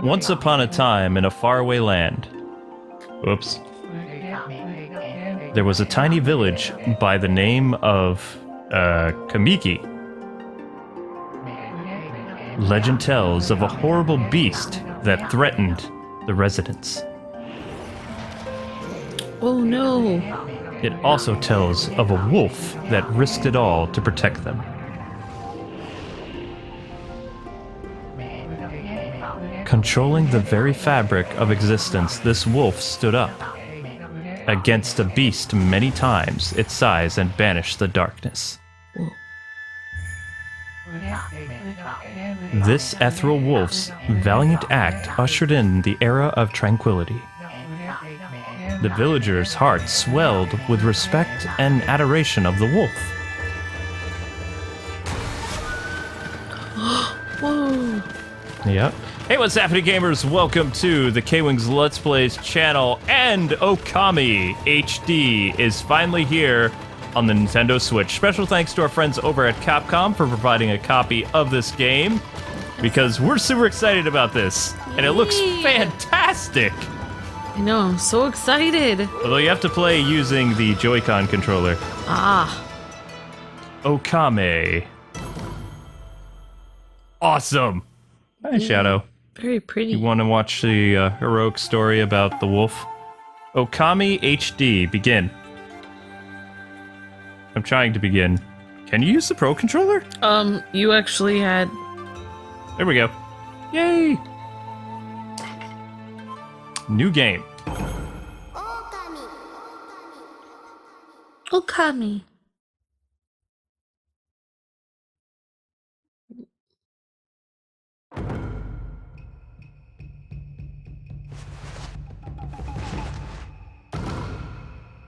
Once upon a time in a faraway land. Oops. There was a tiny village by the name of Kamiki. Legend tells of a horrible beast that threatened the residents. Oh no. It also tells of a wolf that risked it all to protect them. Controlling the very fabric of existence, this wolf stood up against a beast many times its size and banished the darkness. Whoa. This ethereal wolf's valiant act ushered in the era of tranquility. The villagers' hearts swelled with respect and adoration of the wolf. Whoa. Yep. Hey, what's happening, gamers? Welcome to the KwingsLetsPlays channel, and Okami HD is finally here on the Nintendo Switch. Special thanks to our friends over at Capcom for providing a copy of this game, because we're super excited about this, and it looks fantastic! I know, I'm so excited. Although you have to play using the Joy-Con controller. Ah. Okami. Awesome! Hi, Shadow. Very pretty. You want to watch the heroic story about the wolf? Okami HD, begin. I'm trying to begin. Can you use the Pro Controller? You actually had... There we go. Yay! New game. Okami.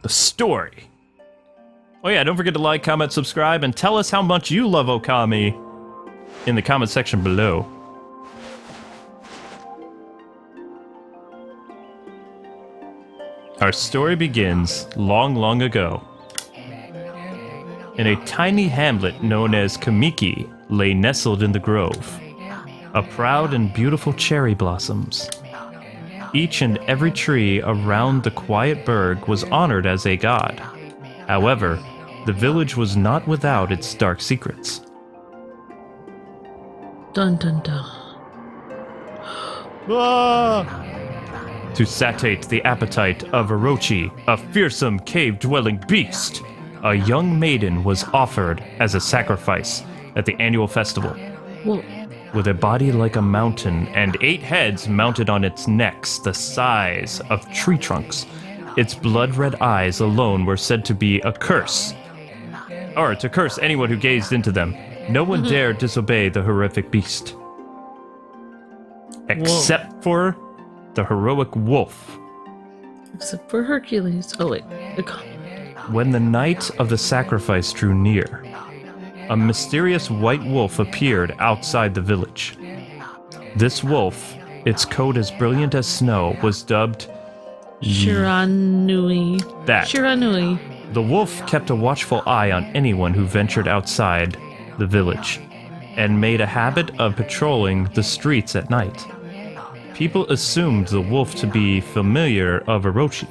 The story. Oh yeah, don't forget to like, comment, subscribe, and tell us how much you love Okami in the comment section below. Our story begins long, long ago. In a tiny hamlet known as Kamiki lay nestled in the grove, a proud and beautiful cherry blossoms. Each and every tree around the quiet burg was honored as a god. However, the village was not without its dark secrets. Dun dun dun. To satiate the appetite of Orochi, a fearsome cave-dwelling beast, a young maiden was offered as a sacrifice at the annual festival. Whoa. With a body like a mountain and 8 heads mounted on its necks the size of tree trunks, its blood-red eyes alone were said to be a curse, or to curse anyone who gazed into them. No one dared disobey the horrific beast. Except for the heroic wolf. Except for Hercules. Oh wait. When the night of the sacrifice drew near, a mysterious white wolf appeared outside the village. This wolf, its coat as brilliant as snow, was dubbed Shiranui. That. Shiranui. The wolf kept a watchful eye on anyone who ventured outside the village, and made a habit of patrolling the streets at night. People assumed the wolf to be familiar of Orochi.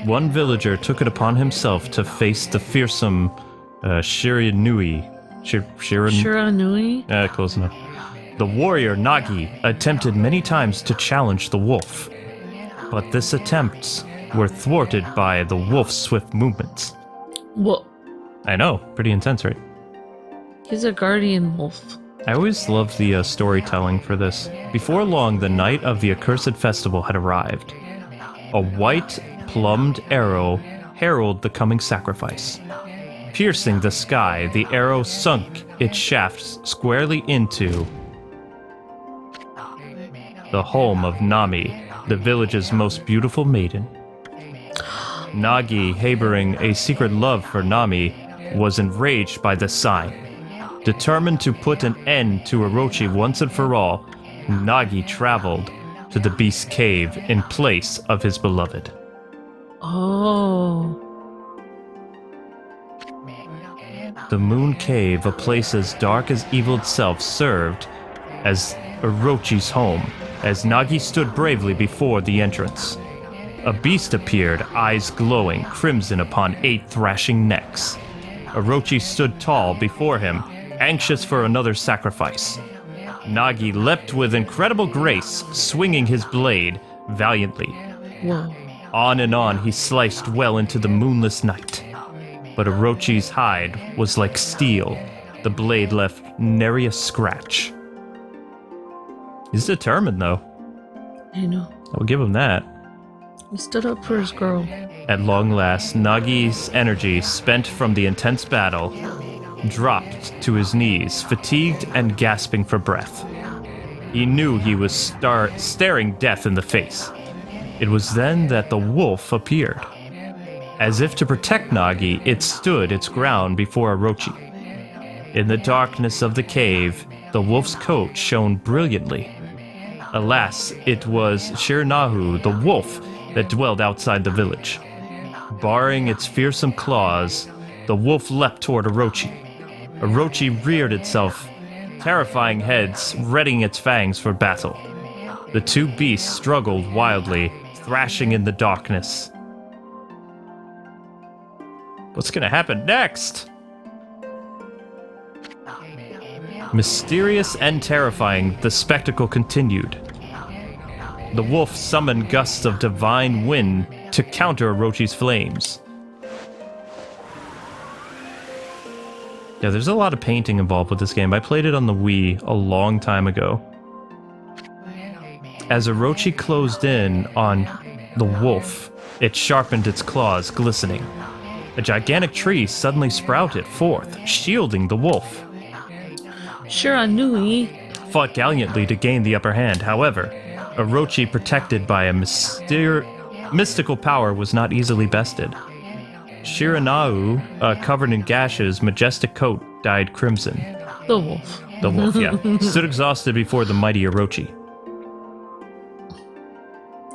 One villager took it upon himself to face the fearsome Shiranui. Shiranui? Close enough. The warrior Nagi attempted many times to challenge the wolf, but this attempts were thwarted by the wolf's swift movements. Whoa. I know, pretty intense, right? He's a guardian wolf. I always loved the storytelling for this. Before long, the night of the accursed festival had arrived. A white, plumbed arrow heralded the coming sacrifice. Piercing the sky, the arrow sunk its shafts squarely into the home of Nami, the village's most beautiful maiden. Nagi, harboring a secret love for Nami, was enraged by the sign. Determined to put an end to Orochi once and for all, Nagi traveled to the beast's cave in place of his beloved. Oh. The Moon Cave, a place as dark as evil itself, served as Orochi's home, as Nagi stood bravely before the entrance. A beast appeared, eyes glowing crimson upon 8 thrashing necks. Orochi stood tall before him, anxious for another sacrifice. Nagi leapt with incredible grace, swinging his blade valiantly. Whoa. On and on he sliced well into the moonless night. But Orochi's hide was like steel. The blade left nary a scratch. He's determined, though. I know. I'll give him that. He stood up for his girl. At long last, Nagi's energy, spent from the intense battle, dropped to his knees, fatigued and gasping for breath. He knew he was staring death in the face. It was then that the wolf appeared. As if to protect Nagi, it stood its ground before Orochi. In the darkness of the cave, the wolf's coat shone brilliantly. Alas, it was Shiranui, the wolf, that dwelled outside the village. Baring its fearsome claws, the wolf leapt toward Orochi. Orochi reared itself, terrifying heads, readying its fangs for battle. The two beasts struggled wildly, thrashing in the darkness. What's gonna happen next? Mysterious and terrifying, the spectacle continued. The wolf summoned gusts of divine wind to counter Orochi's flames. Yeah, there's a lot of painting involved with this game. I played it on the Wii a long time ago. As Orochi closed in on the wolf, it sharpened its claws, glistening. A gigantic tree suddenly sprouted forth, shielding the wolf. Shiranui. Fought gallantly to gain the upper hand. However, Orochi, protected by a mystical power, was not easily bested. Shiranui, covered in gashes, majestic coat dyed crimson. The wolf. The wolf, yeah, stood exhausted before the mighty Orochi.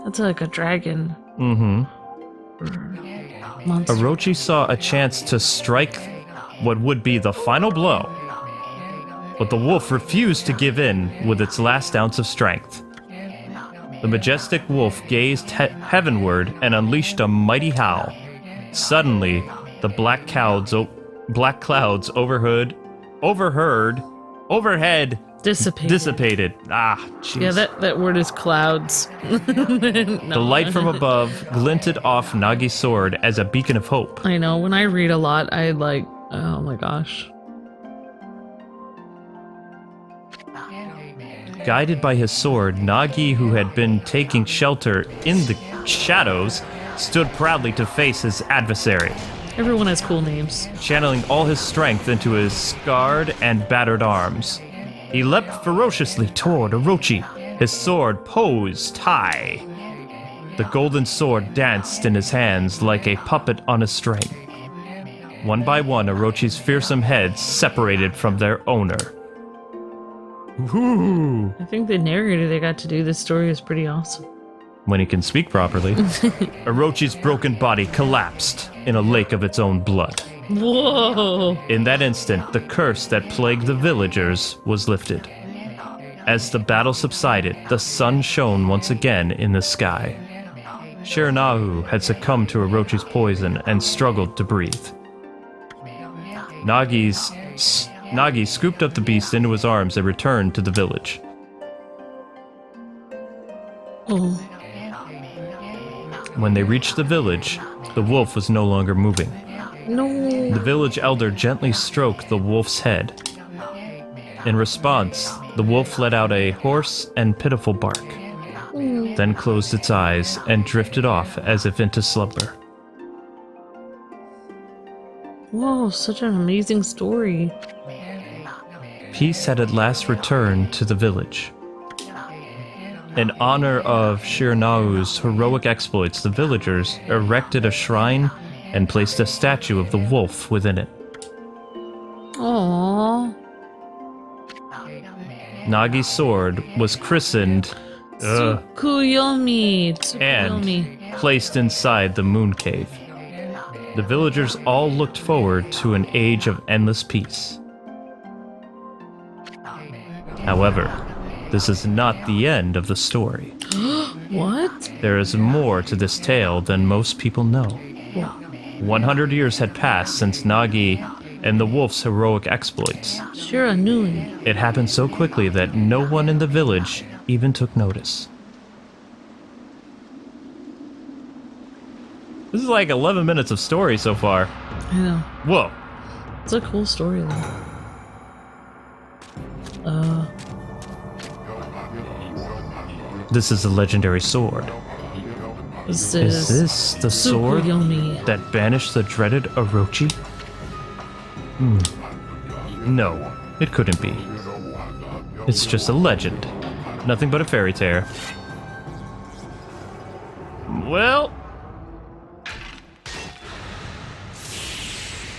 That's like a dragon. Mm-hmm. Monster. Orochi saw a chance to strike what would be the final blow, but the wolf refused to give in with its last ounce of strength. The majestic wolf gazed heavenward and unleashed a mighty howl. Suddenly, the black clouds overhead dissipated. Ah, jeez. Yeah, that word is clouds. The light from above glinted off Nagi's sword as a beacon of hope. I know, when I read a lot, I like, oh my gosh. Guided by his sword, Nagi, who had been taking shelter in the shadows, stood proudly to face his adversary, Everyone has cool names. channeling all his strength into his scarred and battered arms. He leapt ferociously toward Orochi, his sword posed high. The golden sword danced in his hands like a puppet on a string. One by one, Orochi's fearsome heads separated from their owner. Ooh. I think the narrator they got to do this story is pretty awesome. When he can speak properly. Orochi's broken body collapsed in a lake of its own blood. Whoa! In that instant, the curse that plagued the villagers was lifted. As the battle subsided, the sun shone once again in the sky. Shiranui had succumbed to Orochi's poison and struggled to breathe. Nagi scooped up the beast into his arms and returned to the village. Oh. When they reached the village, the wolf was no longer moving. No. The village elder gently stroked the wolf's head. In response, the wolf let out a hoarse and pitiful bark, then closed its eyes and drifted off as if into slumber. Whoa, such an amazing story. Peace had at last returned to the village. In honor of Shiranui's heroic exploits, the villagers erected a shrine and placed a statue of the wolf within it. Aww. Nagi's sword was christened Tsukuyomi. and placed inside the moon cave. The villagers all looked forward to an age of endless peace. However, this is not the end of the story. What? There is more to this tale than most people know. What? 100 years had passed since Nagi and the wolf's heroic exploits. Shiranui. It happened so quickly that no one in the village even took notice. This is like 11 minutes of story so far. I know. Whoa. It's a cool story though. This is a legendary sword. Is Is this the sword Tsukuyomi. that banished the dreaded Orochi? No, it couldn't be. It's just a legend. Nothing but a fairy tale. Well...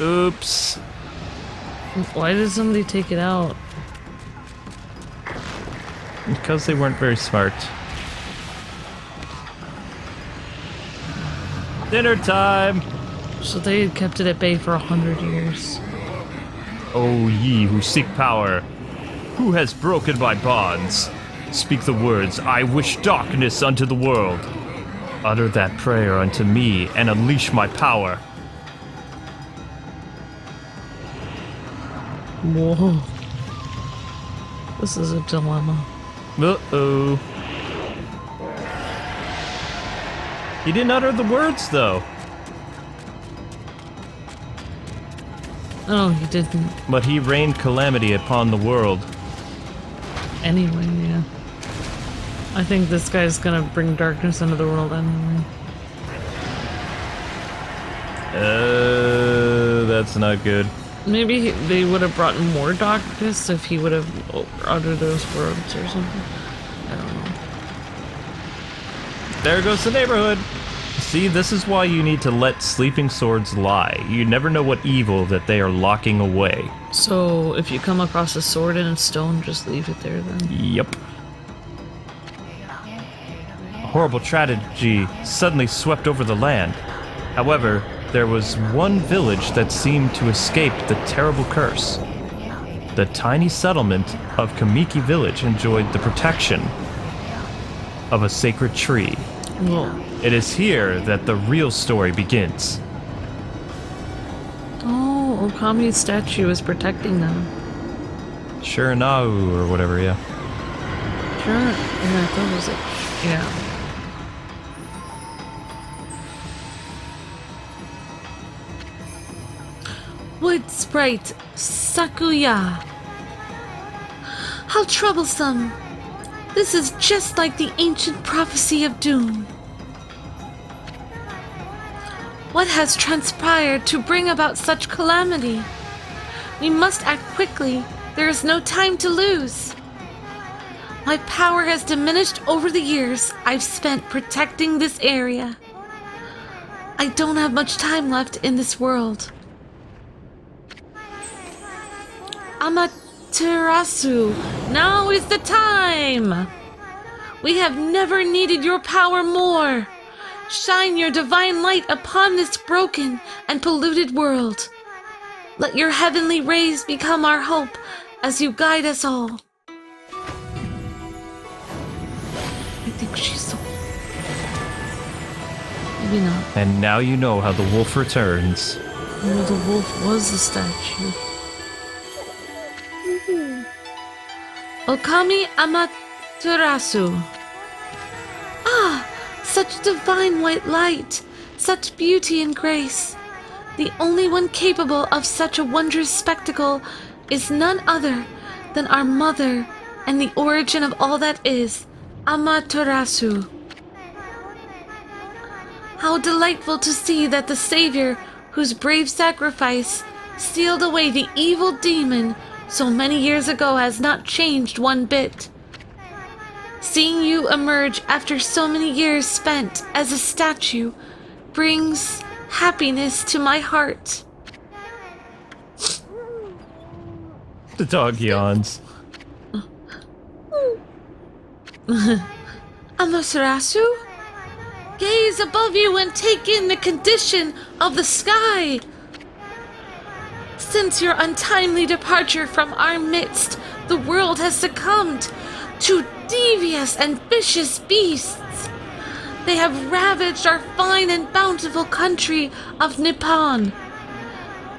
Oops. Why did somebody take it out? Because they weren't very smart. Dinner time! So they had kept it at bay for 100 years. O ye who seek power, who has broken my bonds? Speak the words, I wish darkness unto the world. Utter that prayer unto me and unleash my power. Whoa. This is a dilemma. Uh-oh. He didn't utter the words, though. Oh, he didn't. But he rained calamity upon the world. Anyway, yeah. I think this guy's gonna bring darkness into the world anyway. That's not good. Maybe they would have brought more darkness if he would have uttered those words or something. I don't know. There goes the neighborhood. See, this is why you need to let sleeping swords lie. You never know what evil that they are locking away. So, if you come across a sword in a stone, just leave it there then? Yep. A horrible tragedy suddenly swept over the land. However, there was one village that seemed to escape the terrible curse. The tiny settlement of Kamiki Village enjoyed the protection of a sacred tree. Whoa. It is here that the real story begins. Oh, Okami's statue is protecting them. Shiranui or whatever, yeah. Sure. Yeah, I thought it was like, yeah. Wood sprite, Sakuya. How troublesome. This is just like the ancient prophecy of doom. What has transpired to bring about such calamity? We must act quickly. There is no time to lose. My power has diminished over the years I've spent protecting this area. I don't have much time left in this world. Amaterasu, now is the time! We have never needed your power more. Shine your divine light upon this broken and polluted world. Let your heavenly rays become our hope as you guide us all. I think she's so... Maybe not. And now you know how the wolf returns. Oh, the wolf was the statue. Okami Amaterasu. Ah, such divine white light, such beauty and grace. The only one capable of such a wondrous spectacle is none other than our mother and the origin of all that is, Amaterasu. How delightful to see that the Savior, whose brave sacrifice sealed away the evil demon so many years ago, has not changed one bit. Seeing you emerge after so many years spent as a statue brings happiness to my heart. The dog yawns. Amaterasu? Gaze above you and take in the condition of the sky. Since your untimely departure from our midst, the world has succumbed to devious and vicious beasts. They have ravaged our fine and bountiful country of Nippon.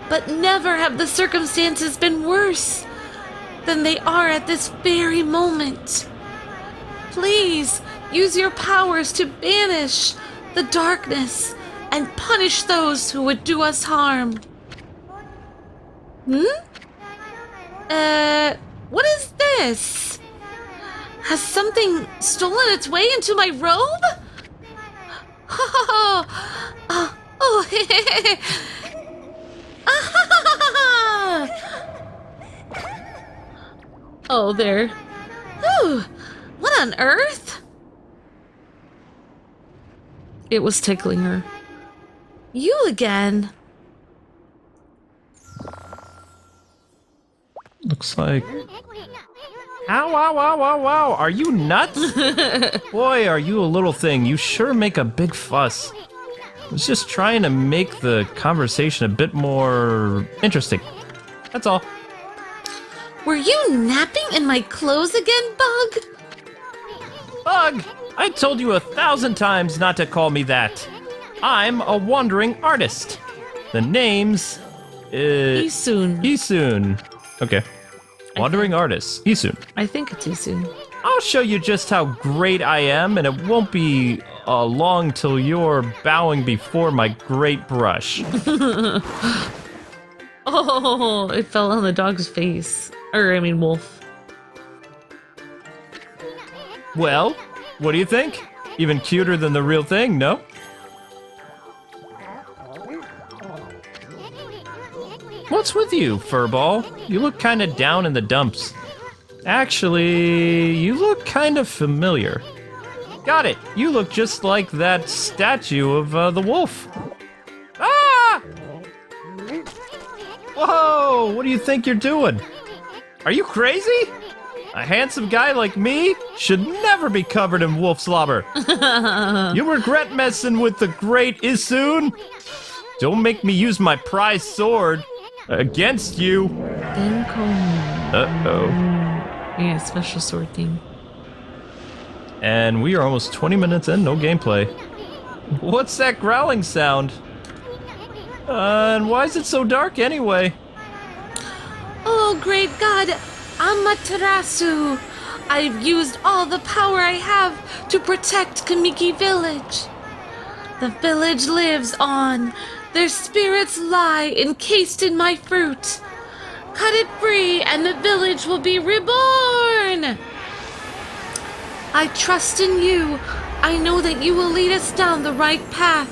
But never have the circumstances been worse than they are at this very moment. Please use your powers to banish the darkness and punish those who would do us harm. What is this? Has something stolen its way into my robe? Oh, there. Ooh, what on earth? It was tickling her. You again. Looks like... Ow, ow, ow, ow, ow. Are you nuts? Boy, are you a little thing. You sure make a big fuss. I was just trying to make the conversation a bit more interesting. That's all. Were you napping in my clothes again, Bug? Bug! I told you 1,000 times not to call me that. I'm a wandering artist. The name's... Issun. Issun. Okay. Wandering artist. Issun. I think it's Issun. I'll show you just how great I am, and it won't be long till you're bowing before my great brush. Oh, it fell on the dog's face. Wolf. Well, what do you think? Even cuter than the real thing, no? What's with you, Furball? You look kind of down in the dumps. Actually, you look kind of familiar. Got it. You look just like that statue of the wolf. Ah! Whoa! What do you think you're doing? Are you crazy? A handsome guy like me should never be covered in wolf slobber. You regret messing with the great Issun? Don't make me use my prized sword against you. Uh-oh. Yeah, special sword thing. And we are almost 20 minutes in, no gameplay. What's that growling sound? And why is it so dark anyway? Oh, great God, Amaterasu! I've used all the power I have to protect Kamiki Village. The village lives on. Their spirits lie encased in my fruit. Cut it free and the village will be reborn! I trust in you. I know that you will lead us down the right path.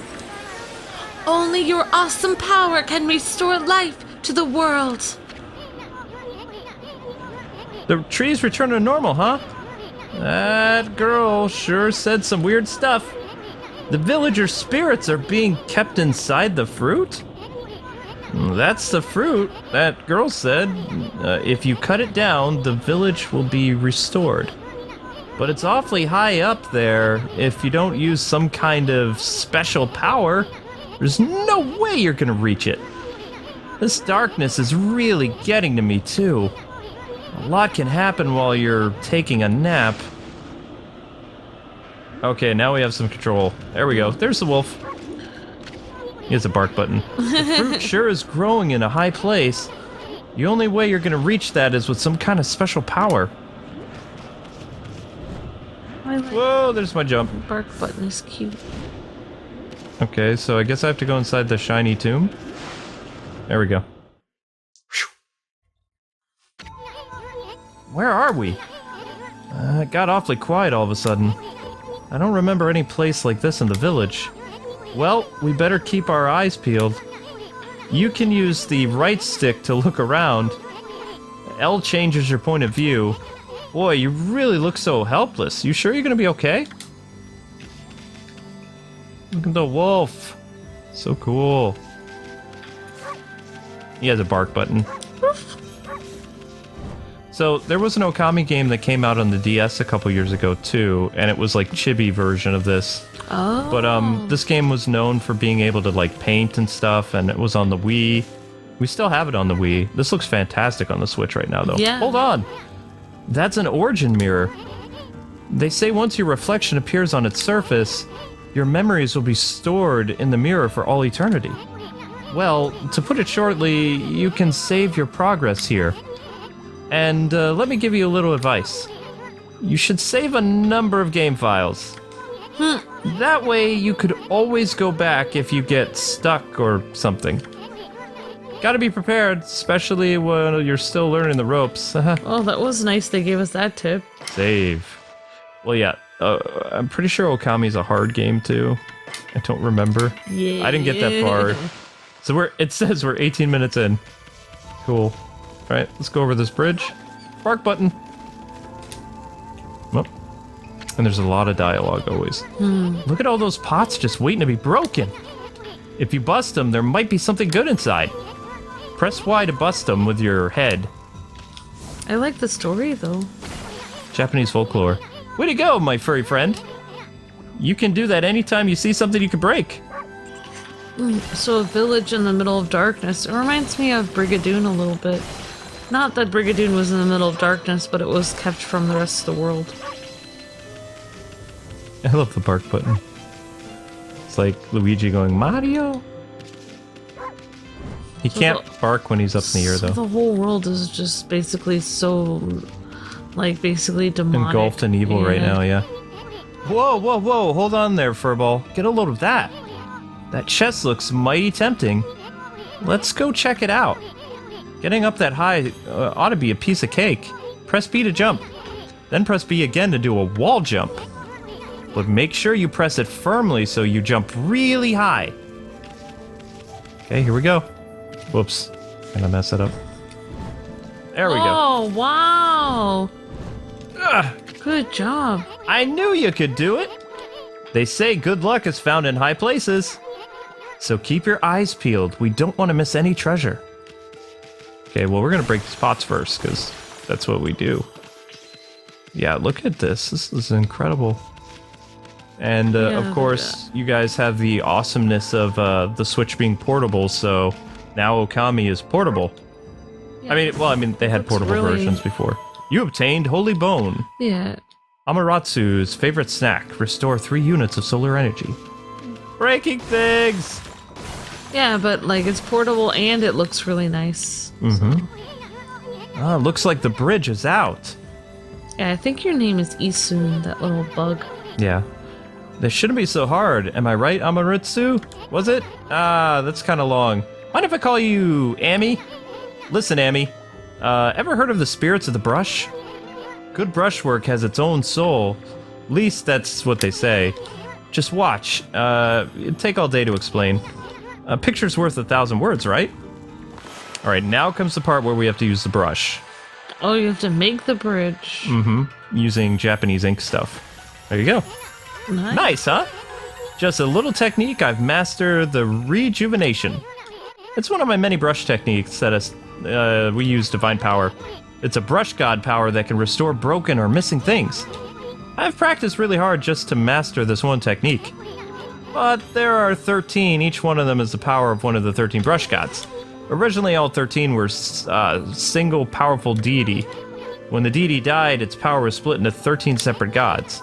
Only your awesome power can restore life to the world. The trees return to normal, huh? That girl sure said some weird stuff. The villagers' spirits are being kept inside the fruit? That's the fruit. That girl said if you cut it down, the village will be restored. But it's awfully high up there. If you don't use some kind of special power, there's no way you're gonna reach it. This darkness is really getting to me too. A lot can happen while you're taking a nap. Okay, now we have some control. There we go. There's the wolf. He has a bark button. The fruit sure is growing in a high place. The only way you're gonna reach that is with some kind of special power. Whoa, there's my jump. Bark button is cute. Okay, so I guess I have to go inside the shiny tomb. There we go. Where are we? It got awfully quiet all of a sudden. I don't remember any place like this in the village. Well, we better keep our eyes peeled. You can use the right stick to look around. L changes your point of view. Boy, you really look so helpless. You sure you're gonna be okay? Look at the wolf. So cool. He has a bark button. So So there was an Okami game that came out on the DS a couple years ago too, and it was like chibi version of this. Oh. But this game was known for being able to like paint and stuff, and it was on the Wii. We still have it on the Wii. This looks fantastic on the Switch right now, though. Yeah. Hold on. That's an origin mirror. They say once your reflection appears on its surface, your memories will be stored in the mirror for all eternity. Well, to put it shortly, you can save your progress here. And let me give you a little advice. You should save a number of game files. That way you could always go back if you get stuck or something. Gotta be prepared, especially when you're still learning the ropes. Oh, that was nice they gave us that tip. Save. Well, yeah, I'm pretty sure Okami's a hard game too. I don't remember. Yeah. I didn't get that far. So it says we're 18 minutes in. Cool. Alright, let's go over this bridge. Bark button. Oh. And there's a lot of dialogue always. Look at all those pots just waiting to be broken. If you bust them, there might be something good inside. Press Y to bust them with your head. I like the story, though. Japanese folklore. Way to go, my furry friend. You can do that anytime you see something you can break. So a village in the middle of darkness. It reminds me of Brigadoon a little bit. Not that Brigadoon was in the middle of darkness, but it was kept from the rest of the world. I love the bark button. It's like Luigi going, Mario? He can't bark when he's up in the air, though. The whole world is just basically so, like, basically demonic. Engulfed in evil right now, yeah. Whoa, whoa, whoa, hold on there, Furball. Get a load of that. That chest looks mighty tempting. Let's go check it out. Getting up that high ought to be a piece of cake. Press B to jump. Then press B again to do a wall jump. But make sure you press it firmly so you jump really high. Okay, here we go. Whoops. Gonna mess it up. There we go. Oh, wow. Ugh. Good job. I knew you could do it. They say good luck is found in high places. So keep your eyes peeled. We don't want to miss any treasure. Okay, well, we're going to break these pots first, because that's what we do. Yeah, look at this. This is incredible. And, of course, you guys have the awesomeness of the Switch being portable, so now Okami is portable. Yeah. I mean, they had portable versions before. You obtained Holy Bone. Yeah. Amaratsu's favorite snack. Restore 3 units of solar energy. Breaking things! Yeah, but, like, it's portable and it looks really nice. Ah, looks like the bridge is out. Yeah, I think your name is Issun, that little bug. Yeah. This shouldn't be so hard. Am I right, Amaratsu? Was it? Ah, that's kind of long. Mind if I call you Amy? Listen, Amy. Ever heard of the spirits of the brush? Good brushwork has its own soul. At least that's what they say. Just watch. It'd take all day to explain. A picture's worth 1,000 words, right? Alright, now comes the part where we have to use the brush. Oh, you have to make the bridge. Using Japanese ink stuff. There you go. Nice, huh? Just a little technique I've mastered, the Rejuvenation. It's one of my many brush techniques that we use Divine Power. It's a brush god power that can restore broken or missing things. I've practiced really hard just to master this one technique. But there are 13, each one of them is the power of one of the 13 brush gods. Originally all 13 were single powerful deity. When the deity died, its power was split into 13 separate gods.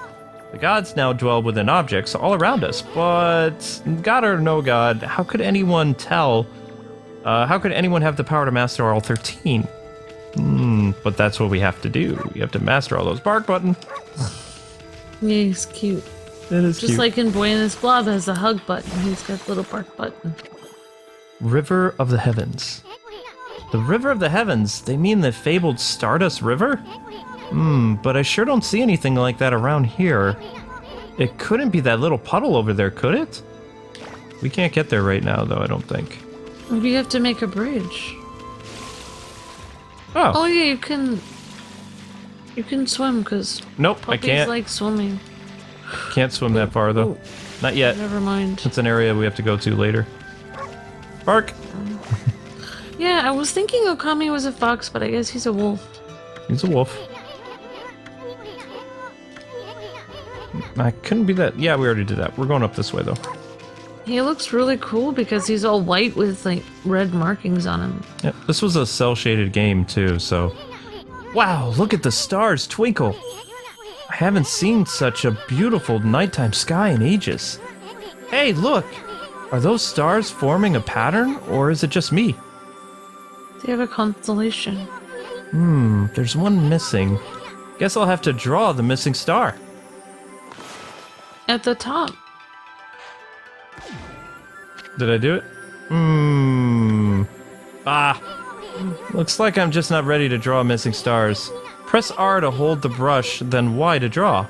The gods now dwell within objects all around us, but god or no god, how could anyone tell? How could anyone have the power to master all 13? But that's what we have to do. We have to master all those. Bark button. Yeah, he's cute. It is Just cute. like in Boy and His Blob has a hug button. He's got the little bark button. River of the Heavens. The River of the Heavens? They mean the fabled Stardust River? But I sure don't see anything like that around here. It couldn't be that little puddle over there, could it? We can't get there right now, though, I don't think. Maybe you have to make a bridge. Oh, Yeah, you can swim, because nope, I puppies can't. like swimming. Can't swim that far, though. Oh. Not yet. Never mind. It's an area we have to go to later. Bark! Yeah, I was thinking Okami was a fox, but I guess he's a wolf. He's a wolf. I couldn't be that. Yeah, we already did that. We're going up this way, though. He looks really cool because he's all white with, like, red markings on him. Yep, this was a cell-shaded game, too, so... Wow, look at the stars twinkle! I haven't seen such a beautiful nighttime sky in ages. Hey, look! Are those stars forming a pattern, or is it just me? They have a constellation. There's one missing. Guess I'll have to draw the missing star. At the top. Did I do it? Looks like I'm just not ready to draw missing stars. Press R to hold the brush, then Y to draw.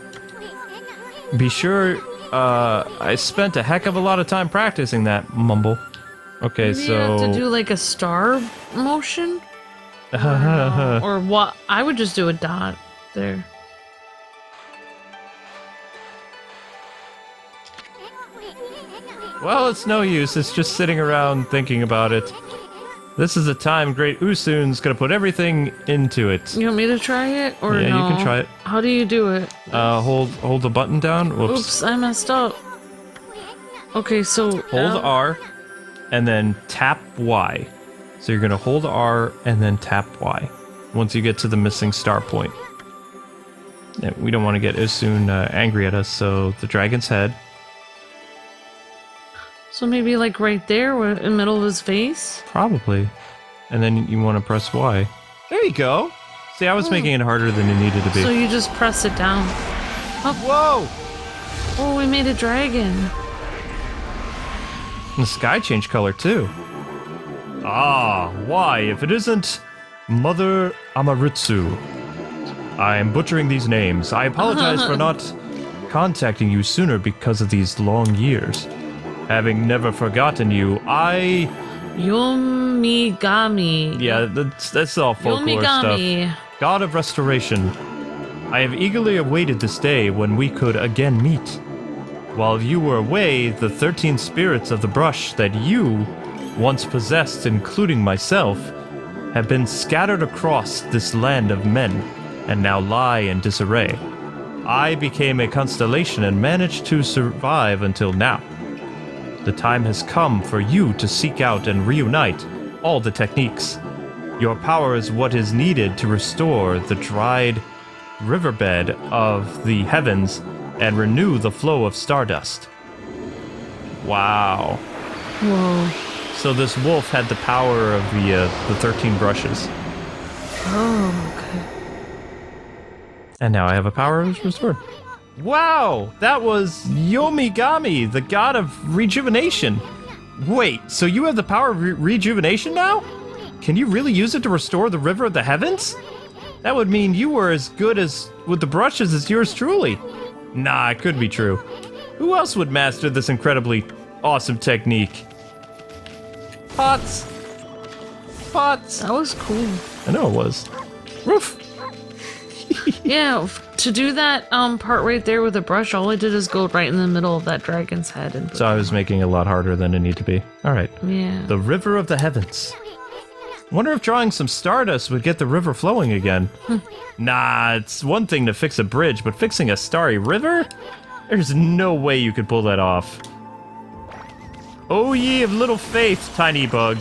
Be sure, I spent a heck of a lot of time practicing that, mumble. Okay, Maybe so... you have to do, like, a star motion? Or what? I would just do a dot there. Well, it's no use. It's just sitting around thinking about it. This is the time great Issun's gonna put everything into it. You want me to try it? Or Yeah, no? you can try it. How do you do it? Hold the button down. Whoops. Oops, I messed up. Okay, so... Hold R, and then tap Y. So you're gonna hold R, and then tap Y. Once you get to the missing star point. Yeah, we don't want to get Issun angry at us, so the dragon's head. So maybe like right there, where in the middle of his face? Probably. And then you want to press Y. There you go. See, I was making it harder than it needed to be. So you just press it down. Whoa! Oh, we made a dragon. And the sky changed color, too. Ah, why, if it isn't Mother Amaterasu. I am butchering these names. I apologize for not contacting you sooner because of these long years. Having never forgotten you, I... Yomigami. Yeah, that's all folklore Yomigami. stuff. God of Restoration. I have eagerly awaited this day when we could again meet. While you were away, the 13 spirits of the brush that you once possessed, including myself, have been scattered across this land of men, and now lie in disarray. I became a constellation and managed to survive until now. The time has come for you to seek out and reunite all the techniques. Your power is what is needed to restore the dried riverbed of the heavens and renew the flow of stardust. Wow. Whoa. So this wolf had the power of the 13 brushes. Oh, okay. And now I have a power restored. Wow! That was Yomigami, the god of rejuvenation. Wait, so you have the power of rejuvenation now? Can you really use it to restore the river of the heavens? That would mean you were as good as with the brushes as yours truly. Nah, it could be true. Who else would master this incredibly awesome technique? Pots! Pots! That was cool. I know it was. Roof! Yeah, to do that part right there with the brush, all I did is go right in the middle of that dragon's head. And So I was making it a lot harder than it needed to be. Alright. yeah. The river of the heavens. Wonder if drawing some stardust would get the river flowing again. Nah, it's one thing to fix a bridge, but fixing a starry river? There's no way you could pull that off. Oh ye of little faith, tiny bug.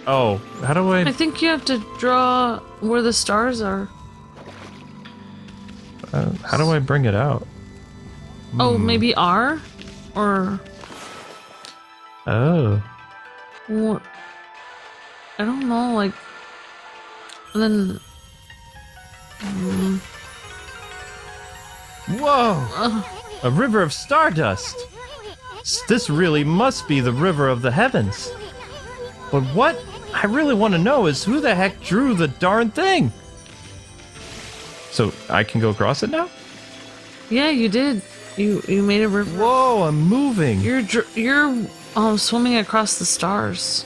Oh, how do I think you have to draw where the stars are. how do I bring it out? Oh, maybe R? Or Oh. what? I don't know, like... And then... Whoa! A river of stardust! This really must be the river of the heavens. But what I really want to know is who the heck drew the darn thing? So I can go across it now? Yeah, you did. You made a river. Whoa, I'm moving. You're swimming across the stars.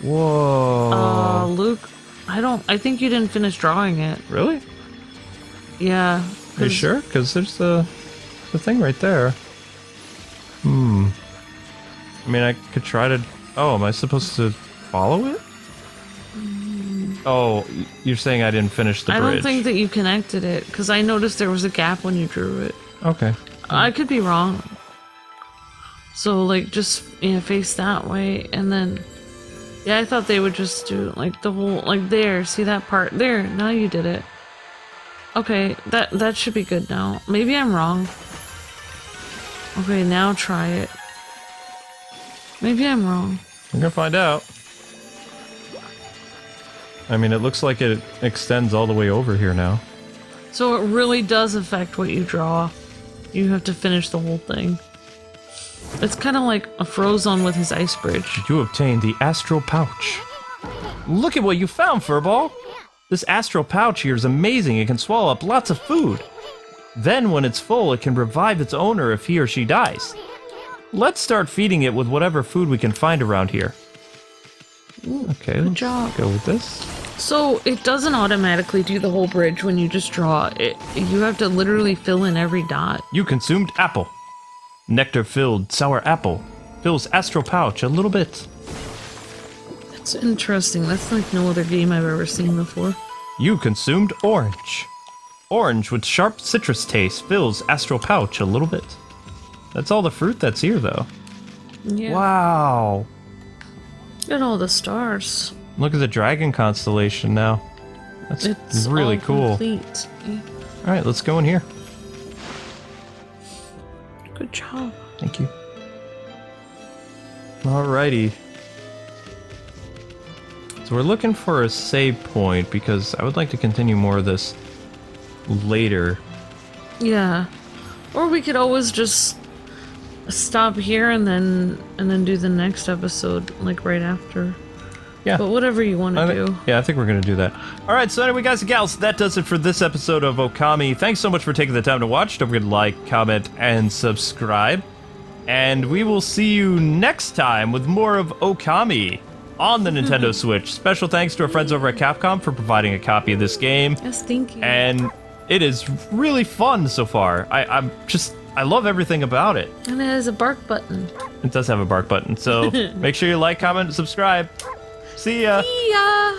Whoa. Luke, I think you didn't finish drawing it. Really? Yeah. Are you sure? Because there's the thing right there. I mean, I could try to... Oh, am I supposed to follow it? Oh, you're saying I didn't finish the bridge. I don't think that you connected it, because I noticed there was a gap when you drew it. Okay. I could be wrong. So, like, just, face that way, and then... Yeah, I thought they would just do, like, the whole... Like, there, see that part? There, now you did it. Okay, that should be good now. Maybe I'm wrong. Okay, now try it. Maybe I'm wrong. We're gonna find out. I mean, it looks like it extends all the way over here now. So it really does affect what you draw. You have to finish the whole thing. It's kind of like a Frozone with his ice bridge. You obtained the Astral Pouch. Look at what you found, Furball! This Astral Pouch here is amazing. It can swallow up lots of food. Then, when it's full, it can revive its owner if he or she dies. Let's start feeding it with whatever food we can find around here. Okay, Good job. Go with this. So it doesn't automatically do the whole bridge when you just draw it. You have to literally fill in every dot. You consumed apple. Nectar-filled sour apple. Fills Astral Pouch a little bit. That's interesting. That's like no other game I've ever seen before. You consumed orange. Orange with sharp citrus taste fills Astral Pouch a little bit. That's all the fruit that's here, though. Yeah. Wow. Look at all the stars. Look at the dragon constellation now. That's It's really all cool. complete. Yeah. All right, let's go in here. Good job. Thank you. Alrighty. So we're looking for a save point because I would like to continue more of this later. Yeah. Or we could always just stop here and then do the next episode like right after. Yeah. But whatever you want to do. Yeah, I think we're going to do that. All right, so anyway, guys and gals, that does it for this episode of Okami. Thanks so much for taking the time to watch. Don't forget to like, comment, and subscribe. And we will see you next time with more of Okami on the Nintendo Switch. Special thanks to our friends over at Capcom for providing a copy of this game. Yes, thank you. And it is really fun so far. I love everything about it. And it has a bark button. It does have a bark button, so make sure you like, comment, and subscribe. See ya! See ya!